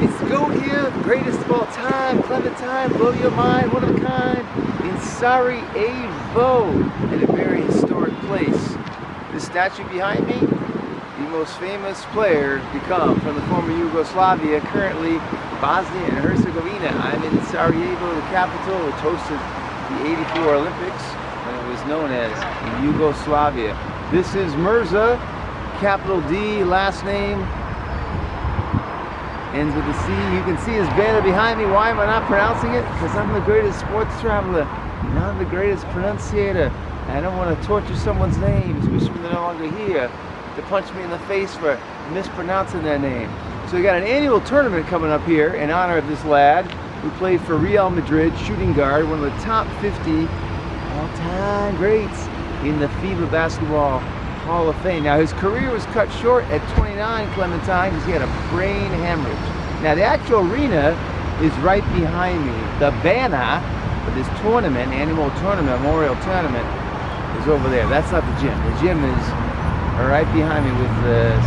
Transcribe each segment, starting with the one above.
It's go here, greatest of all time, Clementine, blow your mind, one of a kind, in Sarajevo, at a very historic place. This statue behind me, the most famous player to come from the former Yugoslavia, currently Bosnia and Herzegovina. I'm in Sarajevo, the capital, which hosted the '84 Olympics when it was known as Yugoslavia. This is Mirza, capital D, last name ends with a C. You can see his banner behind me. Why am I not pronouncing it? Because I'm the greatest sports traveler, not the greatest pronunciator. I don't want to torture someone's name, especially when they're no longer here, to punch me in the face for mispronouncing their name. So we got an annual tournament coming up here in honor of this lad who played for Real Madrid, shooting guard, one of the top 50 all-time greats in the FIBA Basketball Hall of Fame. Now his career was cut short at 29, Clementine, because he had a brain hemorrhage. Now the actual arena is right behind me. The banner for this tournament, annual tournament, memorial tournament, is over there. That's not the gym. The gym is right behind me with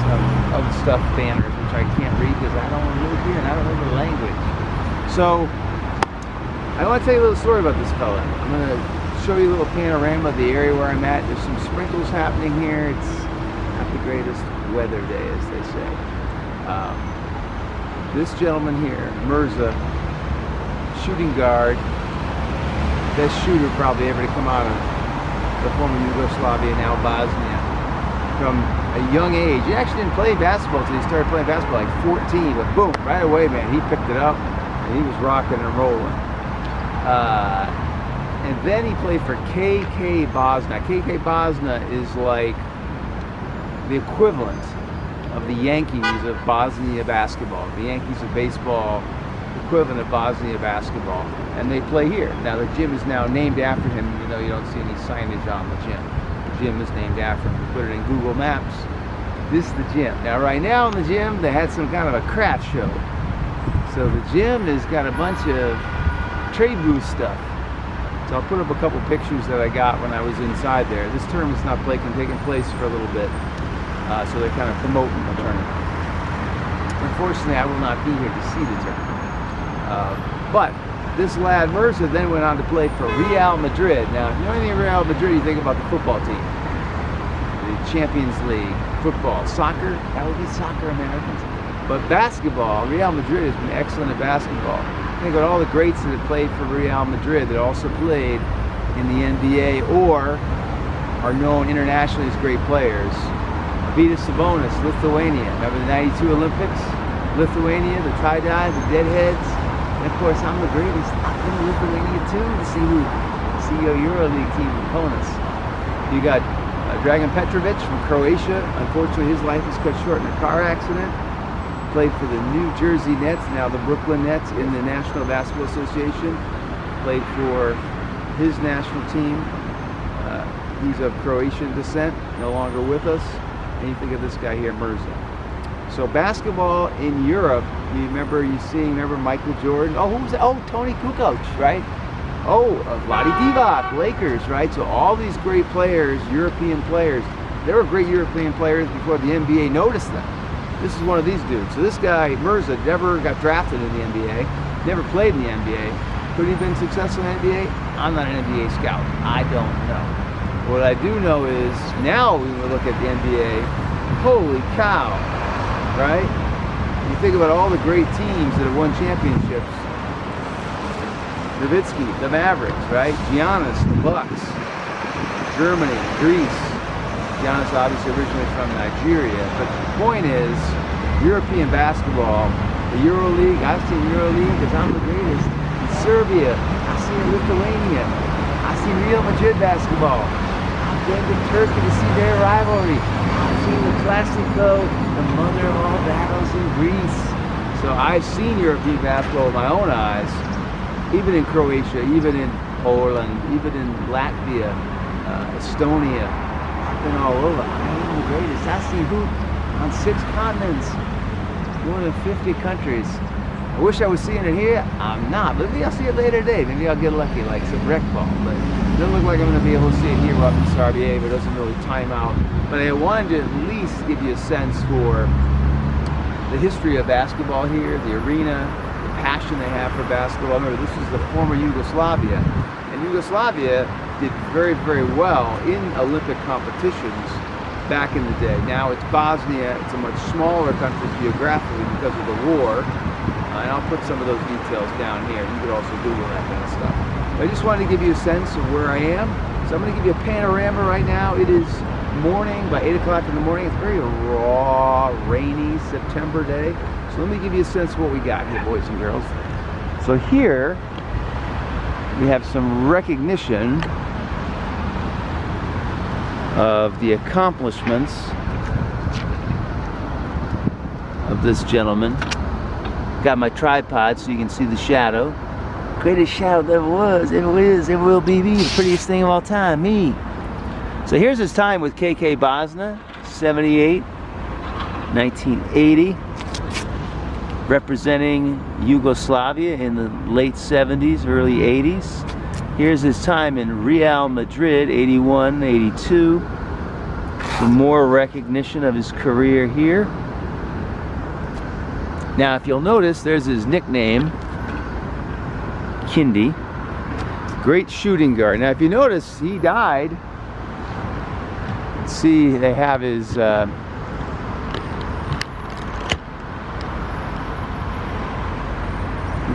some other stuff banners, which I can't read because I don't live here and I don't know the language. So I want to tell you a little story about this fella. I'm going to show you a little panorama of the area where I'm at. There's some sprinkles happening here. It's not the greatest weather day, as they say. This gentleman here, Mirza, shooting guard, best shooter probably ever to come out of the former Yugoslavia, now Bosnia. From a young age, he actually didn't play basketball until he started playing basketball like 14, but boom, right away, man, he picked it up and he was rocking and rolling. And then he played for KK Bosna. KK Bosna is like the equivalent of the Yankees of Bosnia basketball. The Yankees of baseball, equivalent of Bosnia basketball. And they play here. Now the gym is now named after him, even though you don't see any signage on the gym. The gym is named after him. We put it in Google Maps. This is the gym. Now right now in the gym, they had some kind of a craft show. So the gym has got a bunch of trade booth stuff. So I'll put up a couple pictures that I got when I was inside there. This tournament's not taking place for a little bit, so they're kind of promoting the tournament. Unfortunately, I will not be here to see the tournament. But this lad, Mirza, then went on to play for Real Madrid. Now, if you know anything of Real Madrid, you think about the football team. The Champions League, football, soccer, that would be soccer Americans. But basketball, Real Madrid has been excellent at basketball. Think about all the greats that have played for Real Madrid that also played in the NBA or are known internationally as great players. Vitas Sabonis, Lithuania. Remember the '92 Olympics? Lithuania, the tie-dye, the deadheads. And of course, I'm the greatest. I've been to Lithuania too to see your EuroLeague team opponents. You got Dragan Petrovic from Croatia. Unfortunately, his life was cut short in a car accident. Played for the New Jersey Nets, now the Brooklyn Nets in the National Basketball Association. Played for his national team. He's of Croatian descent, no longer with us. And you think of this guy here, Mirza. So basketball in Europe, remember Michael Jordan? Oh, who was that? Oh, Tony Kukoc, right? Oh, Vlade Divac, Lakers, right? So all these great players, European players, they were great European players before the NBA noticed them. This is one of these dudes. So this guy, Mirza, never got drafted in the NBA, never played in the NBA. Could he have been successful in the NBA? I'm not an NBA scout. I don't know. What I do know is, now when we look at the NBA, holy cow, right? You think about all the great teams that have won championships. Nowitzki, the Mavericks, right? Giannis, the Bucks. Germany, Greece. Giannis obviously originally from Nigeria, but the point is, European basketball, the EuroLeague, I've seen EuroLeague because I'm the greatest. In Serbia, I've seen Lithuania, I've seen Real Madrid basketball. I've been to Turkey to see their rivalry. I've seen the Classico, the mother of all battles in Greece. So I've seen European basketball with my own eyes, even in Croatia, even in Poland, even in Latvia, Estonia. Been all over. I am the greatest. I see hoop on 6 continents, more than 50 countries. I wish I was seeing it here. I'm not. Maybe I'll see it later today. Maybe I'll get lucky, like some rec ball. But it doesn't look like I'm going to be able to see it here up in Sarajevo. It doesn't really time out. But I wanted to at least give you a sense for the history of basketball here, the arena, the passion they have for basketball. Remember, this is the former Yugoslavia, and Yugoslavia did very, very well in Olympic competitions back in the day. Now it's Bosnia. It's a much smaller country geographically because of the war, and I'll put some of those details down here. You could also Google that kind of stuff. But I just wanted to give you a sense of where I am. So I'm going to give you a panorama right now. It is morning, by 8 o'clock in the morning. It's a very raw, rainy September day. So let me give you a sense of what we got here, boys and girls. So here we have some recognition of the accomplishments of this gentleman. Got my tripod so you can see the shadow. Greatest shadow there was, ever is, ever will be me. The prettiest thing of all time, me. So here's his time with KK Bosna, 78, 1980. Representing Yugoslavia in the late 70s, early 80s. Here's his time in Real Madrid, 81, 82. Some more recognition of his career here. Now, if you'll notice, there's his nickname, Kindy. Great shooting guard. Now, if you notice, he died. See, they have his you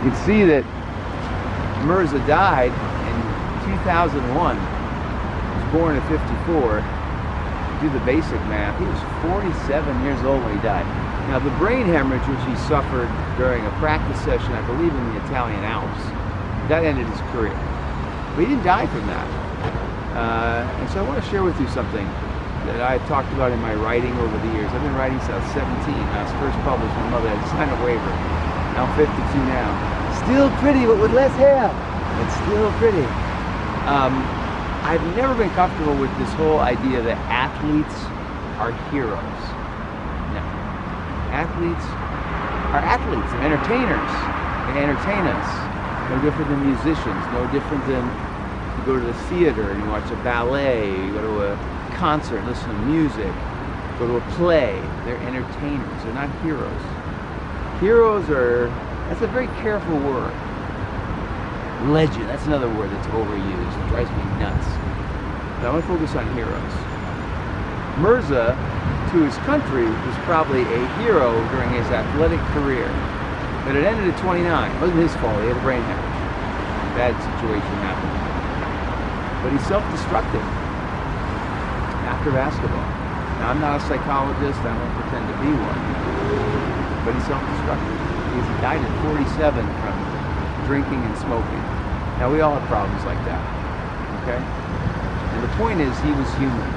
can see that Mirza died in 2001. He was born in 54. Do the basic math. He was 47 years old when he died. Now, the brain hemorrhage which he suffered during a practice session, I believe in the Italian Alps, that ended his career. But he didn't die from that. And so I want to share with you something that I've talked about in my writing over the years. I've been writing since I was 17. I was first published. My mother had to sign a waiver. Now I'm 52 now. Still pretty, but with less hair. But still pretty. I've never been comfortable with this whole idea that athletes are heroes. No. Athletes are athletes. They're entertainers. They entertain us. No different than musicians. No different than you go to the theater and you watch a ballet. You go to a concert, listen to music. Go to a play. They're entertainers. They're not heroes. Heroes are, that's a very careful word. Legend, that's another word that's overused. It drives me nuts. But I want to focus on heroes. Mirza, to his country, was probably a hero during his athletic career. But it ended at 29. It wasn't his fault. He had a brain hemorrhage. Bad situation happened. But he self-destructed after basketball. Now, I'm not a psychologist. I don't pretend to be one. But he self-destructed. He died at 47 from drinking and smoking. Now, we all have problems like that, okay? And the point is, he was human.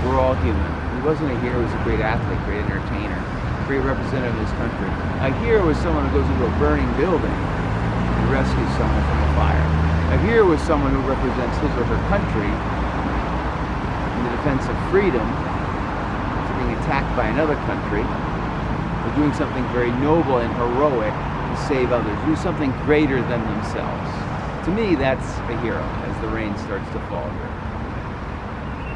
We're all human. He wasn't a hero. He was a great athlete, great entertainer, great representative of his country. A hero is someone who goes into a burning building and rescues someone from a fire. A hero is someone who represents his or her country in the defense of freedom, to being attacked by another country, or doing something very noble and heroic to save others, do something greater than themselves. To me, that's a hero as the rain starts to fall here.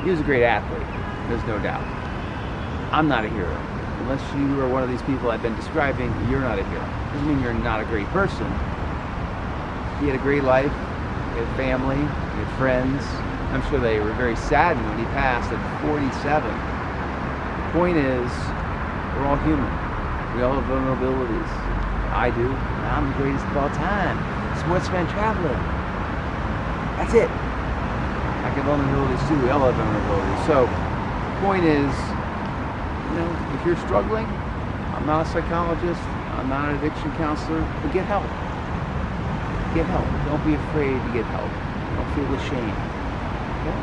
He was a great athlete, there's no doubt. I'm not a hero. Unless you are one of these people I've been describing, you're not a hero. Doesn't mean you're not a great person. He had a great life, he had family, he had friends. I'm sure they were very saddened when he passed at 47. The point is, we're all human. We all have vulnerabilities. I do. I'm the greatest of all time. Sportsman traveler. That's it. I have vulnerabilities too. We all have vulnerabilities. So, the point is, you know, if you're struggling, I'm not a psychologist, I'm not an addiction counselor, but get help. Get help. Don't be afraid to get help. Don't feel ashamed. Okay?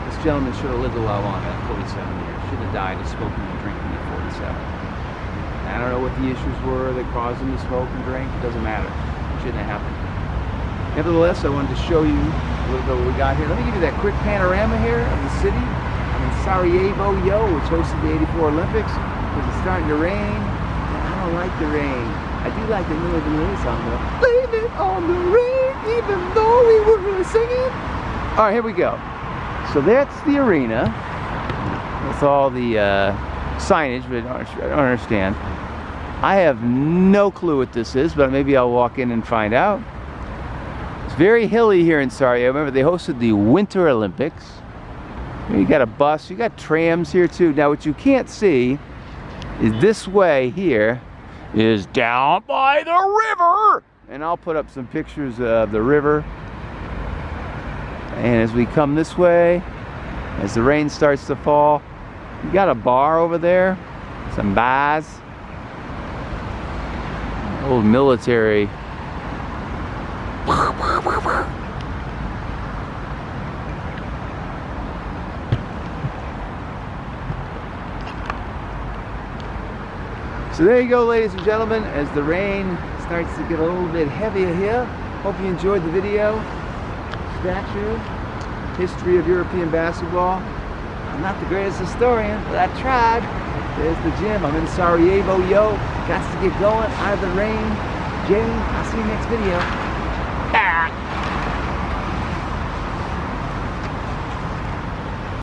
This gentleman should have lived a lot longer than 47 years. Should have died of smoking and drinking at 47. I don't know what the issues were that caused him to smoke and drink. It doesn't matter. It shouldn't have happened. Nevertheless, I wanted to show you a little bit of what we got here. Let me give you that quick panorama here of the city. I'm in Sarajevo, which hosted the '84 Olympics. Because it's starting to rain. And I don't like the rain. I do like the Milli Vanilli song though. Blame it on the rain, even though we were really singing. All right, here we go. So that's the arena. With all the signage, but I don't understand. I have no clue what this is, but maybe I'll walk in and find out. It's very hilly here in Sarajevo. Remember, they hosted the Winter Olympics. You got a bus, you got trams here too. Now what you can't see is this way here is down by the river. And I'll put up some pictures of the river. And as we come this way, as the rain starts to fall, you got a bar over there, some bars, old military. So there you go, ladies and gentlemen, as the rain starts to get a little bit heavier here. Hope you enjoyed the video. Statue, history of European basketball. I'm not the greatest historian, but I tried. There's the gym. I'm in Sarajevo, yo. Got to get going out of the rain. Jay, I'll see you next video.